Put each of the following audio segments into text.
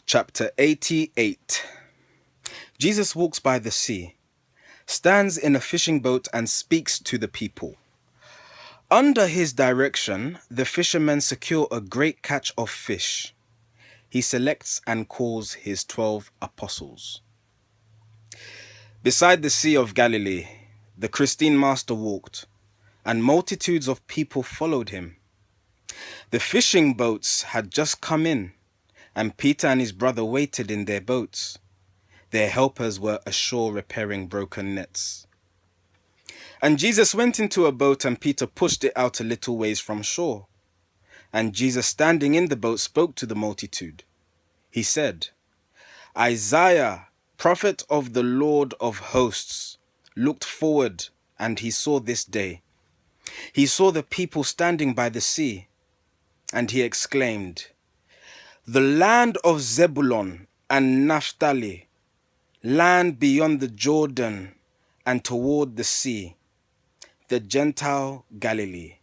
Chapter 88. Jesus walks by the sea, stands in a fishing boat and speaks to the people. Under his direction, the fishermen secure a great catch of fish. He selects and calls his 12 apostles. Beside the Sea of Galilee, the Christine Master walked, and multitudes of people followed him. The fishing boats had just come in, and Peter and his brother waited in their boats. Their helpers were ashore repairing broken nets. And Jesus went into a boat, and Peter pushed it out a little ways from shore. And Jesus, standing in the boat, spoke to the multitude. He said, Isaiah, prophet of the Lord of hosts, looked forward, and he saw this day. He saw the people standing by the sea, and he exclaimed, The land of Zebulun and Naphtali, land beyond the Jordan and toward the sea, the Gentile Galilee.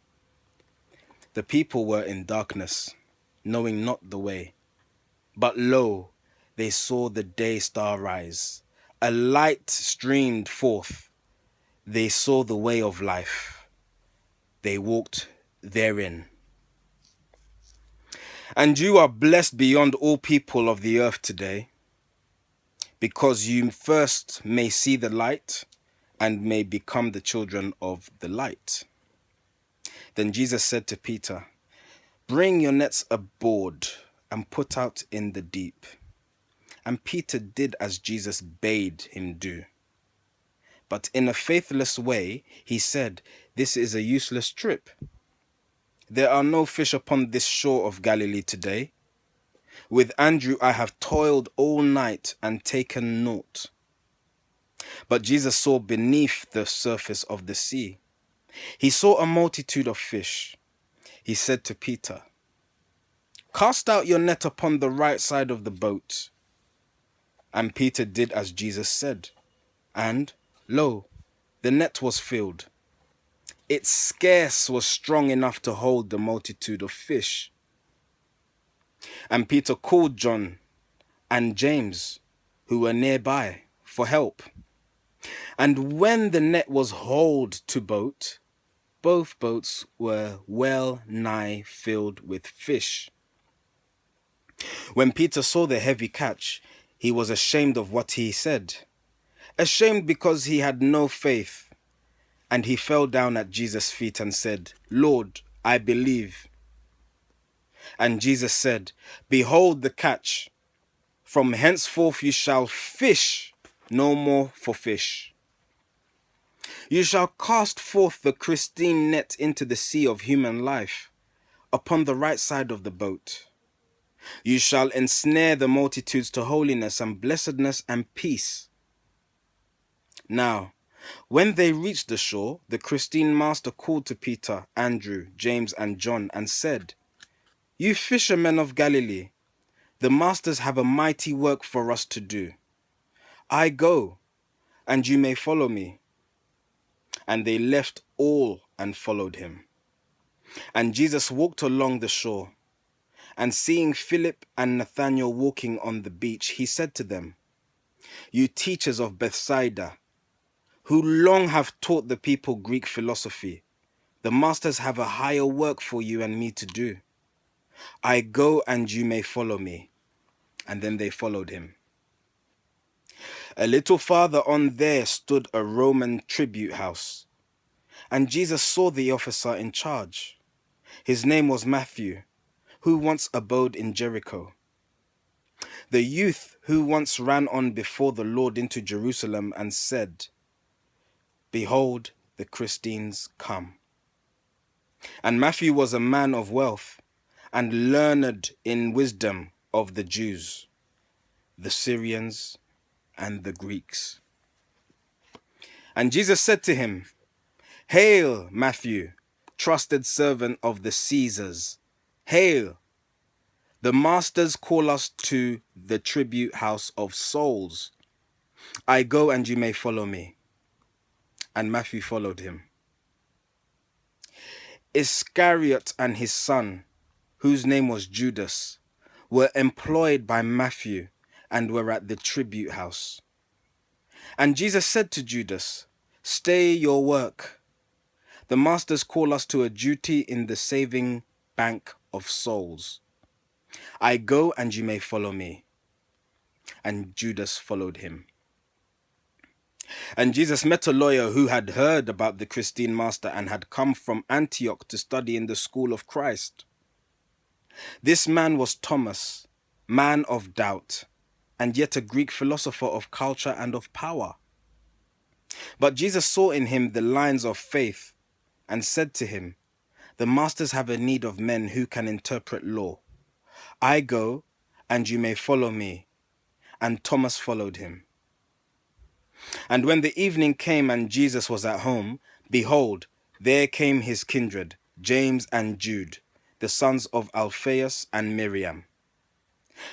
The people were in darkness, knowing not the way. But lo, they saw the day star rise. A light streamed forth. They saw the way of life. They walked therein. And you are blessed beyond all people of the earth today, because you first may see the light and may become the children of the light. Then Jesus said to Peter, Bring your nets aboard and put out in the deep. And Peter did as Jesus bade him do. But in a faithless way, he said, This is a useless trip. There are no fish upon this shore of Galilee today. With Andrew I have toiled all night and taken naught. But Jesus saw beneath the surface of the sea. He saw a multitude of fish. He said to Peter, Cast out your net upon the right side of the boat. And Peter did as Jesus said. And, lo, the net was filled. It scarce was strong enough to hold the multitude of fish. And Peter called John and James, who were nearby, for help. And when the net was hauled to boat, both boats were well nigh filled with fish. When Peter saw the heavy catch, he was ashamed of what he said, ashamed because he had no faith. And he fell down at Jesus' feet and said, Lord, I believe. And Jesus said, Behold the catch. From henceforth you shall fish no more for fish. You shall cast forth the Christine net into the sea of human life, upon the right side of the boat. You shall ensnare the multitudes to holiness and blessedness and peace. Now, when they reached the shore, the Christine Master called to Peter, Andrew, James, and John, and said, You fishermen of Galilee, the masters have a mighty work for us to do. I go, and you may follow me. And they left all and followed him. And Jesus walked along the shore, and seeing Philip and Nathanael walking on the beach, he said to them, You teachers of Bethsaida, who long have taught the people Greek philosophy, the masters have a higher work for you and me to do. I go, and you may follow me. And then they followed him. A little farther on there stood a Roman tribute house, and Jesus saw the officer in charge. His name was Matthew, who once abode in Jericho. The youth who once ran on before the Lord into Jerusalem and said, Behold, the Christines come. And Matthew was a man of wealth, and learned in wisdom of the Jews, the Syrians, and the Greeks. And Jesus said to him, Hail, Matthew, trusted servant of the Caesars. Hail! The masters call us to the tribute house of souls. I go, and you may follow me. And Matthew followed him. Iscariot and his son, whose name was Judas, were employed by Matthew and were at the tribute house. And Jesus said to Judas, "Stay your work. The masters call us to a duty in the saving bank of souls. I go and you may follow me." And Judas followed him. And Jesus met a lawyer who had heard about the Christine master and had come from Antioch to study in the school of Christ. This man was Thomas, man of doubt, and yet a Greek philosopher of culture and of power. But Jesus saw in him the lines of faith and said to him, "The masters have a need of men who can interpret law. I go, and you may follow me." And Thomas followed him. And when the evening came and Jesus was at home, behold, there came his kindred, James and Jude, the sons of Alphaeus and Miriam.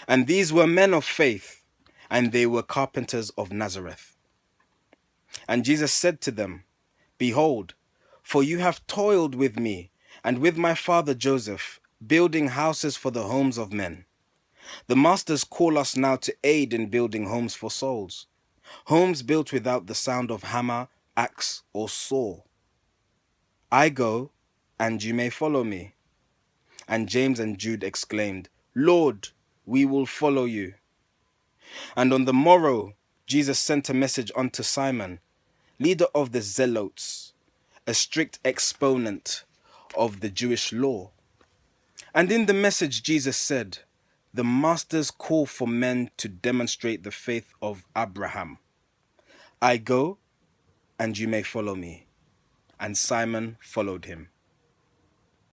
And these were men of faith, and they were carpenters of Nazareth. And Jesus said to them, "Behold, for you have toiled with me and with my father Joseph, building houses for the homes of men. The masters call us now to aid in building homes for souls, homes built without the sound of hammer, axe, or saw. I go, and you may follow me." And James and Jude exclaimed, "Lord, we will follow you." And on the morrow, Jesus sent a message unto Simon, leader of the Zealots, a strict exponent of the Jewish law. And in the message, Jesus said, "The masters call for men to demonstrate the faith of Abraham. I go, and you may follow me." And Simon followed him.